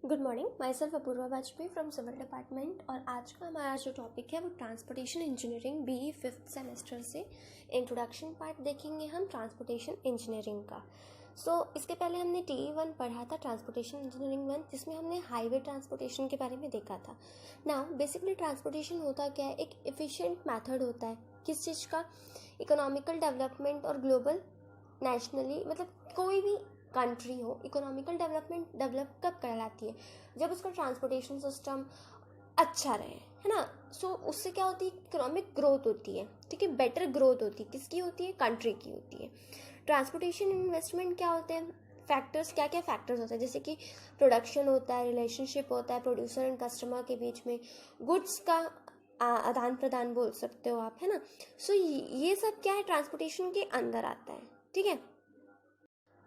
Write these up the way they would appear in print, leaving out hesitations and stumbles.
Good morning, myself Apoorva Vajpayee from civil department. और आज का हमारा जो टॉपिक है वो transportation engineering BE 5th semester से इंट्रोडक्शन पार्ट देखेंगे हम ट्रांसपोर्टेशन इंजीनियरिंग का। इसके पहले हमने TE1 पढ़ा था, ट्रांसपोर्टेशन इंजीनियरिंग 1, जिसमें हमने हाईवे ट्रांसपोर्टेशन के बारे में देखा था। नाउ बेसिकली ट्रांसपोर्टेशन होता क्या है, एक एफिशिएंट मेथड होता है किस चीज़ का, इकोनॉमिकल डेवलपमेंट और ग्लोबल नेशनली, मतलब कोई भी कंट्री हो इकोनॉमिकल डेवलप कब कहलाती है, जब उसका ट्रांसपोर्टेशन सिस्टम अच्छा रहे, है ना। उससे क्या होती है, इकोनॉमिक ग्रोथ होती है, ठीक है, बेटर ग्रोथ होती है। किसकी होती है? कंट्री की होती है। ट्रांसपोर्टेशन इन्वेस्टमेंट क्या होते हैं, फैक्टर्स, क्या क्या फैक्टर्स होते हैं, जैसे कि प्रोडक्शन होता है, रिलेशनशिप होता है प्रोड्यूसर एंड कस्टमर के बीच में, गुड्स का आदान प्रदान बोल सकते हो आप, है ना। ये सब क्या है, ट्रांसपोर्टेशन के अंदर आता है, ठीक है।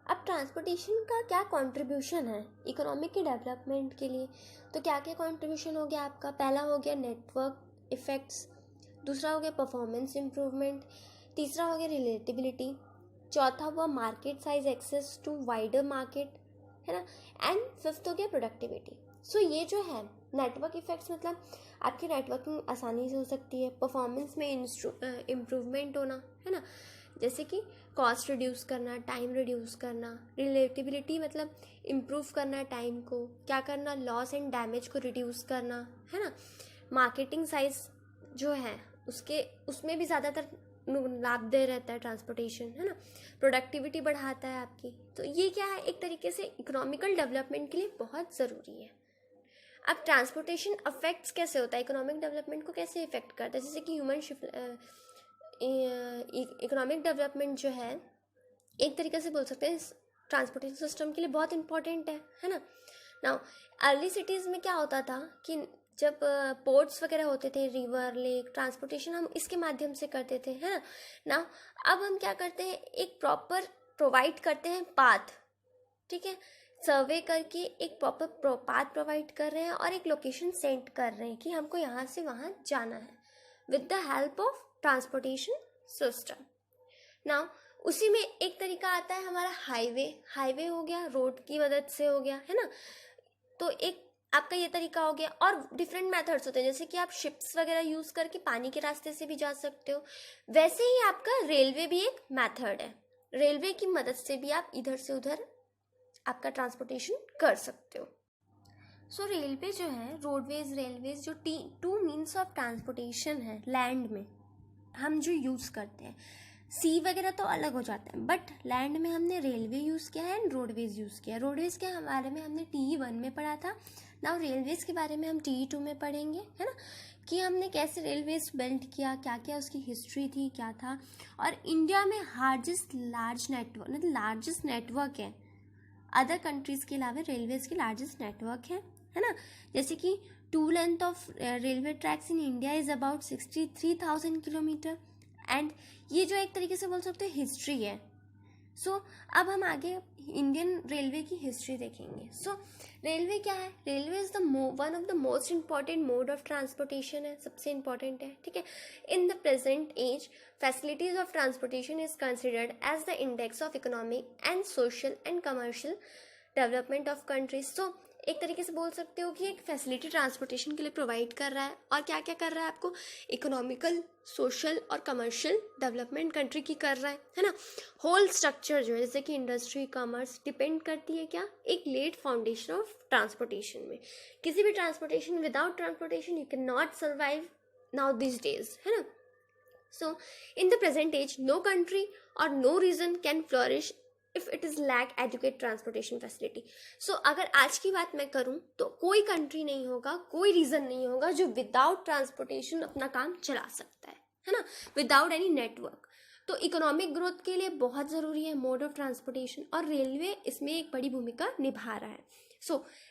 अब ट्रांसपोर्टेशन का क्या कंट्रीब्यूशन है इकोनॉमिक के डेवलपमेंट के लिए, तो क्या क्या कंट्रीब्यूशन हो गया आपका। पहला हो गया नेटवर्क इफेक्ट्स, दूसरा हो गया परफॉर्मेंस इम्प्रूवमेंट, तीसरा हो गया रिलेटेबिलिटी, चौथा हुआ market size access to wider market, है ना, एंड फिफ्थ हो गया प्रोडक्टिविटी। ये जो है नेटवर्क इफेक्ट्स, मतलब आपकी नेटवर्किंग आसानी से हो सकती है, परफॉर्मेंस में इम्प्रूवमेंट होना, है ना, जैसे कि कॉस्ट रिड्यूस करना, टाइम रिड्यूस करना, रिलेटेबिलिटी मतलब इम्प्रूव करना टाइम को, क्या करना, लॉस एंड डैमेज को रिड्यूस करना, है ना, मार्केटिंग साइज जो है उसमें भी ज़्यादातर लाभदेय रहता है ट्रांसपोर्टेशन, है ना, प्रोडक्टिविटी बढ़ाता है आपकी। तो ये क्या है, एक तरीके से इकोनॉमिकल डेवलपमेंट के लिए बहुत ज़रूरी है। अब ट्रांसपोर्टेशन अफेक्ट्स कैसे होता है, इकोनॉमिक डेवलपमेंट को कैसे इफेक्ट करता है, जैसे कि इकोनॉमिक डेवलपमेंट जो है एक तरीके से बोल सकते हैं ट्रांसपोर्टेशन सिस्टम के लिए बहुत इंपॉर्टेंट है ना। नाउ अर्ली सिटीज़ में क्या होता था कि जब पोर्ट्स वगैरह होते थे, रिवर, लेक, ट्रांसपोर्टेशन हम इसके माध्यम से करते थे, है ना। नाउ अब हम क्या करते हैं, एक प्रॉपर प्रोवाइड करते हैं पाथ, ठीक है, सर्वे करके एक प्रॉपर पाथ प्रोवाइड कर रहे हैं और एक लोकेशन सेंड कर रहे हैं कि हमको यहाँ से वहाँ जाना है with the help of transportation system. Now उसी में एक तरीका आता है हमारा हाईवे हो गया, रोड की मदद से हो गया, है ना। तो एक आपका ये तरीका हो गया, और डिफरेंट मेथड्स होते हैं, जैसे कि आप शिप्स वगैरह यूज़ करके पानी के रास्ते से भी जा सकते हो। वैसे ही आपका रेलवे भी एक मेथड है, रेलवे की मदद से भी आप इधर से उधर आपका ट्रांसपोर्टेशन कर सकते हो। रेलवे जो है, रोडवेज, रेलवेज, जो टू मीन्स ऑफ ट्रांसपोर्टेशन है लैंड में हम जो यूज़ करते हैं, सी वगैरह तो अलग हो जाते हैं, बट लैंड में हमने रेलवे यूज़ किया है एंड रोडवेज यूज़ किया है। रोडवेज के बारे में हमने TE1 में पढ़ा था, नाउ रेलवेज के बारे में हम TE2 में पढ़ेंगे, है ना, कि हमने कैसे रेलवेज बिल्ड किया, क्या क्या उसकी हिस्ट्री थी, क्या था। और इंडिया में लार्जेस्ट नेटवर्क है, अदर कंट्रीज़ के अलावा रेलवेज की लार्जेस्ट नेटवर्क है ना। जैसे कि to length of railway tracks in India is about 63,000 kilometre, and ये जो एक तरीके से बोल सकते हैं हिस्ट्री है। अब हम आगे इंडियन रेलवे की हिस्ट्री देखेंगे। रेलवे क्या है, railway is one of the most important mode of transportation है, सबसे इम्पॉर्टेंट है, ठीक है। In the present age facilities of transportation is considered as the index of economic and social and commercial development of countries. एक तरीके से बोल सकते हो कि एक फैसिलिटी ट्रांसपोर्टेशन के लिए प्रोवाइड कर रहा है, और क्या क्या कर रहा है आपको, इकोनॉमिकल, सोशल और कमर्शियल डेवलपमेंट कंट्री की कर रहा है ना। होल स्ट्रक्चर जो है, जैसे कि इंडस्ट्री, कॉमर्स, डिपेंड करती है क्या, एक लेट फाउंडेशन ऑफ ट्रांसपोर्टेशन में। किसी भी transportation, without transportation you can not survive now this days, है ना। In the present age, no country or no region can flourish if it is lack adequate transportation facility. अगर आज की बात मैं करूं तो कोई कंट्री नहीं होगा, कोई रीजन नहीं होगा जो विदाउट ट्रांसपोर्टेशन अपना काम चला सकता है ना, विदाउट एनी नेटवर्क। तो इकोनॉमिक ग्रोथ के लिए बहुत ज़रूरी है मोड ऑफ ट्रांसपोर्टेशन, और रेलवे इसमें एक बड़ी भूमिका निभा रहा है।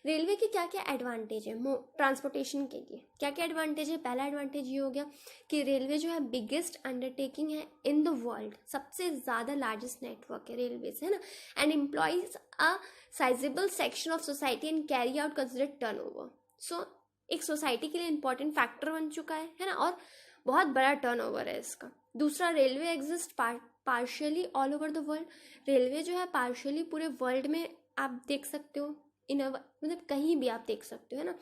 रेलवे के क्या क्या एडवांटेज है ट्रांसपोर्टेशन के लिए, क्या क्या एडवांटेज है। पहला एडवांटेज ये हो गया कि रेलवे जो है बिगेस्ट अंडरटेकिंग है इन द वर्ल्ड, सबसे ज़्यादा लार्जेस्ट नेटवर्क है रेलवे से, है ना, and employees a sizeable section of society and carry out considered turnover. एक सोसाइटी के लिए इंपॉर्टेंट फैक्टर बन चुका है ना, और बहुत बड़ा टर्नओवर है इसका। दूसरा, railway exist partially all over the world, railway जो है पार्शियली पूरे वर्ल्ड में आप देख सकते हो मतलब कहीं भी आप देख सकते हो, है ना।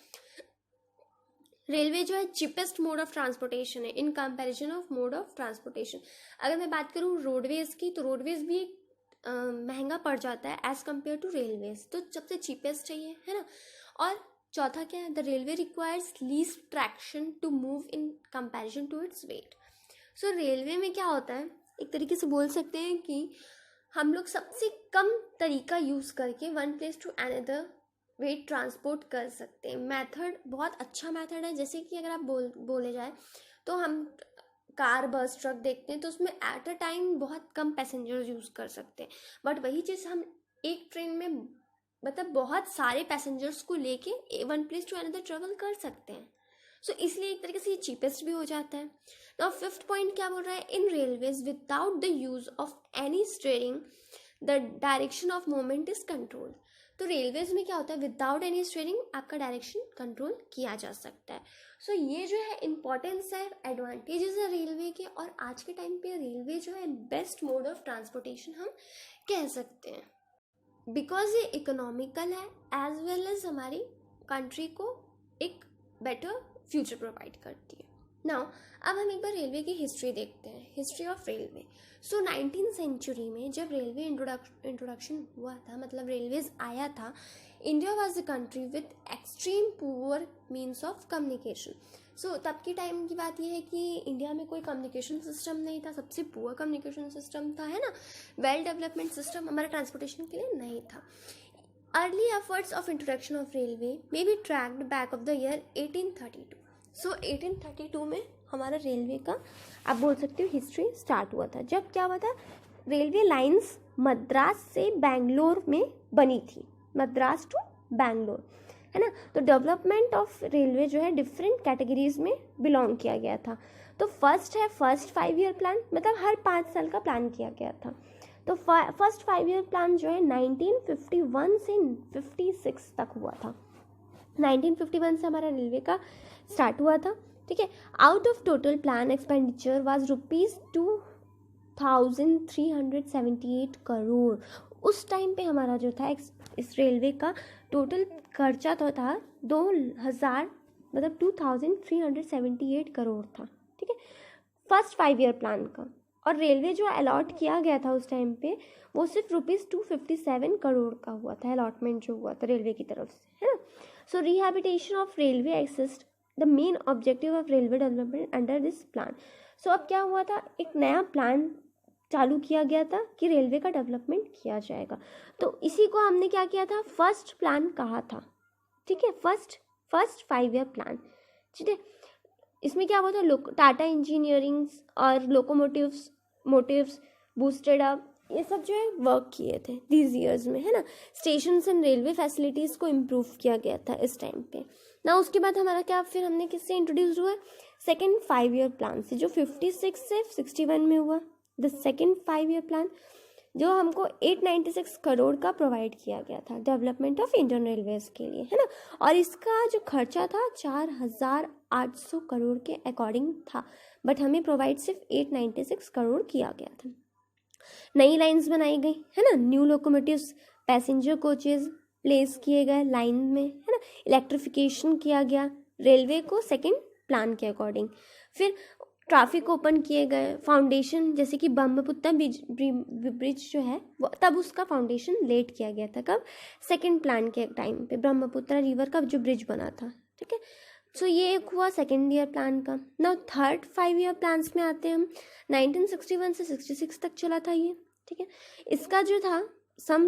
रेलवे जो है चीपेस्ट मोड ऑफ ट्रांसपोर्टेशन है in comparison of mode of transportation. अगर मैं बात करूँ रोडवेज की, तो रोडवेज भी महंगा पड़ जाता है एज कम्पेयर टू रेलवेज, तो सबसे चीपेस्ट है ये, है ना। और चौथा क्या है, the railway requires least traction to move in comparison to its weight. So railway में क्या होता है, एक तरीके से बोल सकते हैं कि हम लोग सबसे कम तरीका यूज़ करके one place to another weight transport कर सकते हैं। मेथड बहुत अच्छा मेथड है। जैसे कि अगर आप बोले जाए तो हम कार बस ट्रक देखते हैं तो उसमें एट अ टाइम बहुत कम पैसेंजर्स यूज़ कर सकते हैं, बट वही चीज़ हम एक ट्रेन में मतलब बहुत सारे पैसेंजर्स को लेके one place to another travel कर सकते हैं। सो इसलिए एक तरीके से ये चीपेस्ट भी हो जाता है। नाउ फिफ्थ पॉइंट क्या बोल रहा है, इन railways without the use of any steering the direction of movement is control. तो रेलवेज में क्या होता है, विदाउट एनी स्टीयरिंग आपका डायरेक्शन कंट्रोल किया जा सकता है। सो ये जो है इंपॉर्टेंस है, एडवांटेजेस है रेलवे के, और आज के टाइम पे रेलवे जो है बेस्ट मोड ऑफ ट्रांसपोर्टेशन हम कह सकते हैं, बिकॉज ये इकोनॉमिकल है एज वेल एज हमारी कंट्री को एक बेटर फ्यूचर प्रोवाइड करती है। नाउ अब हम एक बार रेलवे की हिस्ट्री देखते हैं, history of railway. So 19th century में जब रेलवे इंट्रोडक्शन हुआ था, मतलब रेलवेज आया था, India was a country with extreme poor means of communication. So तब के टाइम की बात यह है कि इंडिया में कोई कम्युनिकेशन सिस्टम नहीं था, सबसे पुअर कम्युनिकेशन सिस्टम था, है ना। वेल डेवलपमेंट सिस्टम हमारे ट्रांसपोर्टेशन के लिए नहीं था। Early efforts of introduction of railway may be tracked back of the year 1832. So 1832 में हमारा रेलवे का आप बोल सकते हो हिस्ट्री स्टार्ट हुआ था। जब क्या हुआ था, रेलवे लाइंस मद्रास से बैंगलोर में बनी थी, मद्रास टू बैंगलोर, है ना। तो डेवलपमेंट ऑफ रेलवे जो है डिफरेंट कैटेगरीज में बिलोंग किया गया था। तो फर्स्ट है फर्स्ट 5 ईयर प्लान, मतलब हर 5 साल का प्लान किया गया था। तो फर्स्ट 5 ईयर प्लान जो है 1951 से 56 तक हुआ था। 1951 से हमारा रेलवे का स्टार्ट हुआ था, ठीक है। Out of total plan expenditure was ₹2378 crore. उस टाइम पे हमारा जो था इस रेलवे का टोटल खर्चा तो था 2378 करोड़ था, ठीक है, फर्स्ट 5 ईयर प्लान का। और रेलवे जो अलॉट किया गया था उस टाइम पे वो सिर्फ ₹257 करोड़ का हुआ था, अलॉटमेंट जो हुआ था रेलवे की तरफ से, है ना। So rehabilitation of railway exist the main objective of railway development under this plan. So अब क्या हुआ था, एक नया प्लान चालू किया गया था कि रेलवे का डेवलपमेंट किया जाएगा। तो इसी को हमने क्या किया था, फर्स्ट प्लान कहा था, ठीक है, फर्स्ट 5 ईयर प्लान, ठीक है। इसमें क्या हुआ था, टाटा इंजीनियरिंग और मोटिव्स बूस्टेड अप, ये सब जो है वर्क किए थे दीज ईयर्स में, है ना। स्टेशन एंड रेलवे फैसिलिटीज़ को इम्प्रूव किया गया था इस टाइम पे ना। उसके बाद हमारा क्या, फिर हमने किससे इंट्रोड्यूस हुआ, सेकेंड 5 ईयर प्लान से, जो 56 से 61 में हुआ। द सेकेंड 5 ईयर प्लान जो हमको 896 करोड़ का प्रोवाइड किया गया था डेवलपमेंट ऑफ इंडियन रेलवेज के लिए, है ना। और इसका जो खर्चा था 4800 करोड़ के अकॉर्डिंग था, बट हमें प्रोवाइड सिर्फ 896 करोड़ किया गया था। नई लाइंस बनाई गई, है ना, new locomotives, passenger coaches place किए गए लाइन में, है ना। इलेक्ट्रिफिकेशन किया गया रेलवे को सेकेंड प्लान के अकॉर्डिंग। फिर ट्रैफिक ओपन किए गए, फाउंडेशन जैसे कि ब्रह्मपुत्र ब्रिज जो है वो तब उसका फाउंडेशन लेट किया गया था, कब, सेकंड प्लान के टाइम पे, ब्रह्मपुत्र रिवर का जो ब्रिज बना था, ठीक है। सो ये एक हुआ सेकेंड ईयर प्लान का। नाउ थर्ड 5 ईयर प्लान्स में आते हैं हम। 1961 से 66 तक चला था ये, ठीक है। इसका जो था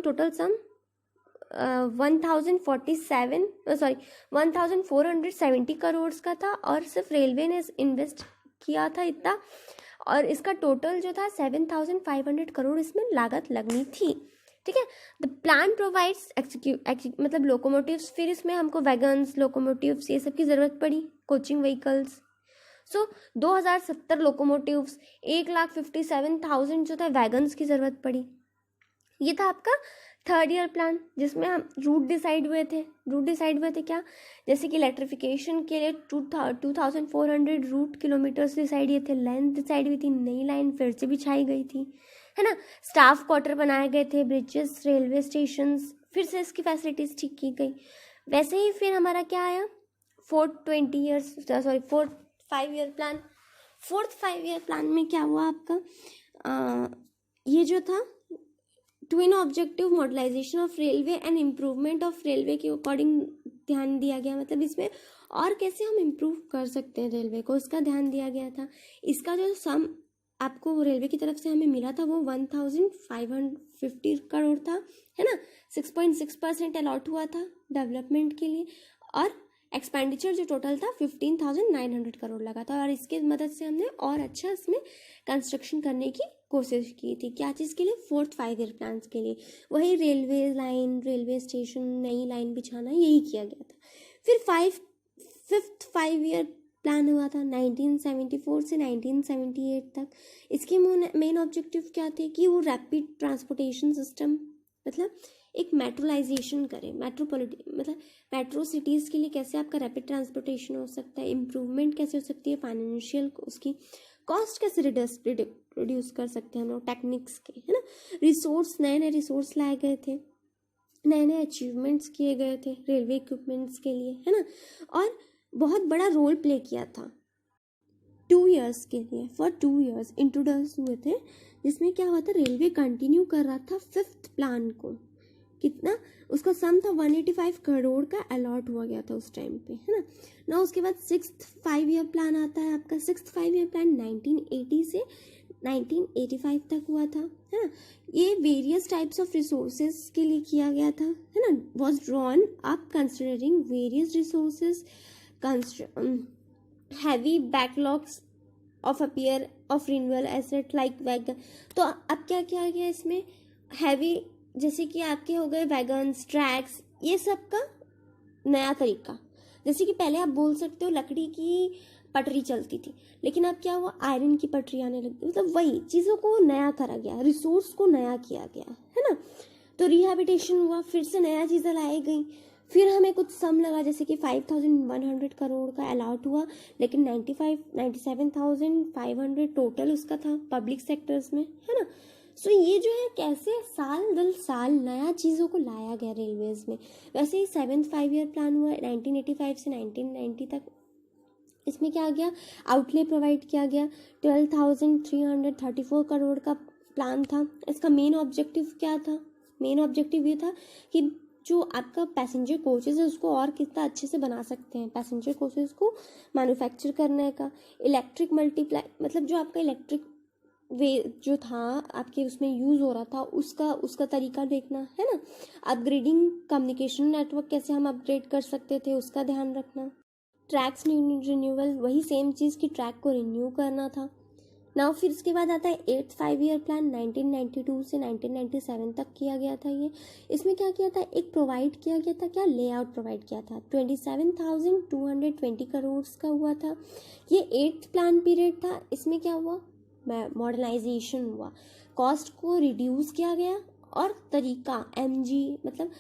टोटल सम 1470 करोड़ का था, और सिर्फ रेलवे ने इन्वेस्ट किया था इतना, और इसका टोटल जो था 7500 करोड़ इसमें लागत लगनी थी, ठीक है। द प्लान प्रोवाइड्स मतलब लोकोमोटिव्स, फिर इसमें हमको वैगन्स, लोकोमोटिव्स ये सब की ज़रूरत पड़ी, कोचिंग व्हीकल्स। सो 2070 लोकोमोटिव्स, 1,57,000 जो था वैगन्स की ज़रूरत पड़ी। ये था आपका थर्ड ईयर प्लान, जिसमें हम रूट डिसाइड हुए थे क्या, जैसे कि इलेक्ट्रिफिकेशन के लिए 2400 रूट किलोमीटर्स डिसाइड किए थे, लेंथ डिसाइड हुई थी, नई लाइन फिर से बिछाई गई थी, है ना। स्टाफ क्वार्टर बनाए गए थे, ब्रिजेस, रेलवे स्टेशंस, फिर से इसकी फैसिलिटीज़ ठीक की गई। वैसे ही फिर हमारा क्या आया, fourth 5 year plan. Fourth 5 year plan में क्या हुआ आपका, ये जो था twin objective modernisation of railway and improvement of railway के अकॉर्डिंग ध्यान दिया गया। मतलब इसमें और कैसे हम इम्प्रूव कर सकते हैं रेलवे को, इसका ध्यान दिया गया था। इसका जो सम आपको रेलवे की तरफ से हमें मिला था वो 1550 करोड़ था, है ना। 6.6% अलॉट हुआ था डेवलपमेंट के लिए, और एक्सपेंडिचर जो टोटल था 15,900 करोड़ लगा था। और इसके मदद से हमने और अच्छा इसमें कंस्ट्रक्शन करने की कोशिश की थी। क्या चीज़ के लिए, फोर्थ 5 ईयर प्लान के लिए। वही रेलवे लाइन, रेलवे स्टेशन, नई लाइन बिछाना, यही किया गया था। फिर फिफ्थ 5 ईयर प्लान हुआ था 1974 से 1978 तक। इसके मेन ऑब्जेक्टिव क्या थे कि वो रैपिड ट्रांसपोर्टेशन सिस्टम, मतलब एक मेट्रोलाइजेशन करें, मतलब मेट्रो सिटीज़ के लिए कैसे आपका रैपिड ट्रांसपोर्टेशन हो सकता है, इम्प्रूवमेंट कैसे हो सकती है, फाइनेंशियल उसकी कॉस्ट कैसे रिड्यूस कर सकते हैं हम लोग टेक्निक्स के, है ना। रिसोर्स, नए नए रिसोर्स लाए गए थे, नए नए अचीवमेंट्स किए गए थे रेलवे इक्विपमेंट्स के लिए, है ना। और बहुत बड़ा रोल प्ले किया था 2 ईयर्स के लिए। फॉर 2 ईयर्स इंट्रोड्यूस हुए थे, जिसमें क्या हुआ था, रेलवे कंटिन्यू कर रहा था फिफ्थ प्लान को। कितना उसका सम था 185 करोड़ का अलॉट हुआ गया था उस टाइम पे, है ना। उसके बाद 6th 5 ईयर प्लान आता है आपका। 6th 5 ईयर प्लान 1980 से 1985 तक हुआ था, है ना। ये वेरियस टाइप्स ऑफ रिसोर्सेज के लिए किया गया था, है ना। Was drawn up considering various resources, heavy backlogs of appear of renewal asset like wagon. तो अब क्या किया गया इसमें, हैवी जैसे कि आपके हो गए वैगन्स, ट्रैक्स, ये सब का नया तरीका। जैसे कि पहले आप बोल सकते हो लकड़ी की पटरी चलती थी, लेकिन अब क्या हुआ, आयरन की पटरी आने लगी। मतलब वही चीज़ों को नया करा गया, रिसोर्स को नया किया गया, है ना। तो रिहैबिटेशन हुआ, फिर से नया चीज़ें लाई गई। फिर हमें कुछ सम लगा, जैसे कि 5100 करोड़ का अलॉट हुआ, लेकिन 97,500 टोटल उसका था पब्लिक सेक्टर्स में, है ना। सो ये जो है कैसे साल दर साल नया चीज़ों को लाया गया रेलवेज में। वैसे ही 7th 5 ईयर प्लान हुआ 1985 से 1990 तक। इसमें क्या गया, आउटले प्रोवाइड किया गया 12,334 करोड़ का प्लान था। इसका मेन ऑब्जेक्टिव क्या था, मेन ऑब्जेक्टिव ये था कि जो आपका पैसेंजर कोचेस है उसको और कितना अच्छे से बना सकते हैं, पैसेंजर कोचेस को मैन्युफैक्चर करने का। इलेक्ट्रिक मल्टीप्लाई, मतलब जो आपका इलेक्ट्रिक वे जो था आपके उसमें यूज़ हो रहा था उसका तरीका देखना, है ना। अपग्रेडिंग कम्युनिकेशन नेटवर्क, कैसे हम अपग्रेड कर सकते थे उसका ध्यान रखना। ट्रैक्स रिन्यूअल, वही सेम चीज़ की ट्रैक को रिन्यू करना था। नाउ फिर इसके बाद आता है 8th 5 ईयर प्लान 1992 से 1997 तक किया गया था ये। इसमें क्या किया था, एक प्रोवाइड किया गया था, क्या लेआउट प्रोवाइड किया था 27,220 करोड़ का हुआ था। ये 8th प्लान पीरियड था। इसमें क्या हुआ, मॉडर्नाइजेशन हुआ, कॉस्ट को रिड्यूस किया गया, और तरीका MG, मतलब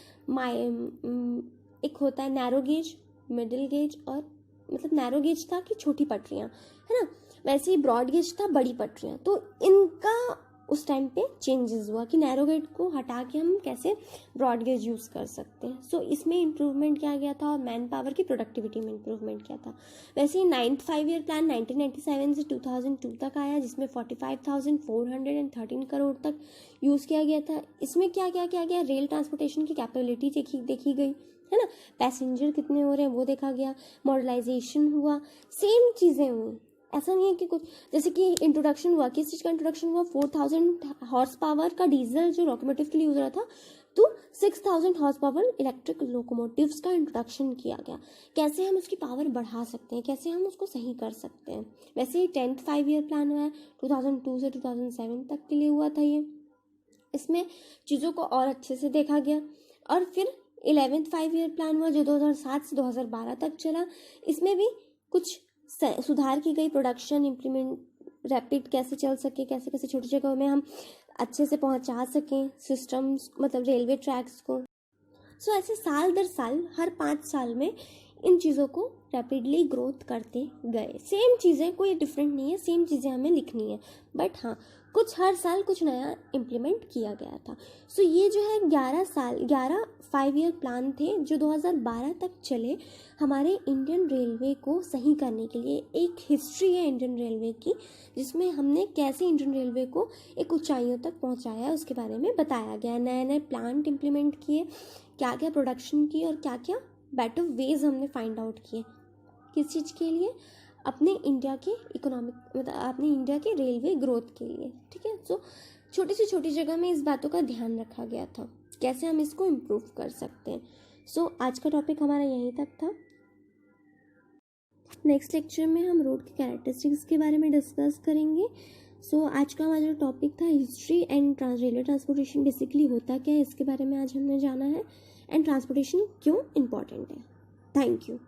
एक होता है नैरो गेज, मिडिल गेज, और मतलब नैरो गेज था कि छोटी पटरियाँ, है ना। वैसे ही ब्रॉड गेज था, बड़ी पटरियाँ। तो इनका उस टाइम पे चेंजेस हुआ कि नैरो गेज को हटा के हम कैसे ब्रॉड गेज यूज़ कर सकते हैं। सो इसमें इम्प्रूवमेंट किया गया था, और मैन पावर की प्रोडक्टिविटी में इम्प्रूवमेंट किया था। वैसे ही 9th 5 ईयर प्लान 1997 से 2002 तक आया, जिसमें 45,413 करोड़ तक यूज़ किया गया था। इसमें क्या क्या किया गया, रेल ट्रांसपोर्टेशन की कैपेबिलिटी देखी गई, है ना। पैसेंजर कितने हो रहे हैं वो देखा गया, मॉडर्नाइजेशन हुआ, सेम चीज़ें हुई। ऐसा नहीं है कि कुछ, जैसे कि इंट्रोडक्शन हुआ, किस चीज़ का इंट्रोडक्शन हुआ, 4000 हॉर्स पावर का डीजल जो लोकोमोटिव के लिए यूज हो रहा था, तो 6000 हॉर्स पावर इलेक्ट्रिक लोकोमोटिव्स का इंट्रोडक्शन किया गया। कैसे हम उसकी पावर बढ़ा सकते हैं, कैसे हम उसको सही कर सकते हैं। वैसे ही 10th 5 ईयर प्लान हुआ है 2002 से 2007 तक के लिए हुआ था ये। इसमें चीज़ों को और अच्छे से देखा गया। और फिर 11th 5 ईयर प्लान हुआ जो 2007 से 2012 तक चला। इसमें भी कुछ सुधार की गई, प्रोडक्शन इम्प्लीमेंट रैपिड कैसे चल सके, कैसे कैसे छोटी जगहों में हम अच्छे से पहुंचा सकें सिस्टम्स, मतलब रेलवे ट्रैक्स को। सो ऐसे साल दर साल हर 5 साल में इन चीज़ों को रैपिडली ग्रोथ करते गए। सेम चीज़ें, कोई डिफरेंट नहीं है, सेम चीज़ें हमें लिखनी है, बट हाँ कुछ हर साल कुछ नया इम्प्लीमेंट किया गया था। सो ये जो है 11 5 ईयर प्लान थे जो 2012 तक चले हमारे इंडियन रेलवे को सही करने के लिए। एक हिस्ट्री है इंडियन रेलवे की जिसमें हमने कैसे इंडियन रेलवे को एक ऊंचाइयों तक पहुंचाया है उसके बारे में बताया गया। नए नए प्लांट इम्प्लीमेंट किए, क्या क्या प्रोडक्शन की और क्या क्या बेटर वेज हमने फाइंड आउट किए। किस चीज़ के लिए? अपने इंडिया के इकोनॉमिक मतलब अपने इंडिया के रेलवे ग्रोथ के लिए। ठीक है। सो छोटी से छोटी जगह में इस बातों का ध्यान रखा गया था, कैसे हम इसको इम्प्रूव कर सकते हैं। सो आज का टॉपिक हमारा यहीं तक था। नेक्स्ट लेक्चर में हम रोड के कैरेक्टरिस्टिक्स के बारे में डिस्कस करेंगे। सो आज का हमारा जो टॉपिक था history and railway transportation basically होता क्या है इसके बारे में आज हमने जाना है, एंड ट्रांसपोर्टेशन क्यों इम्पॉर्टेंट है। Thank you.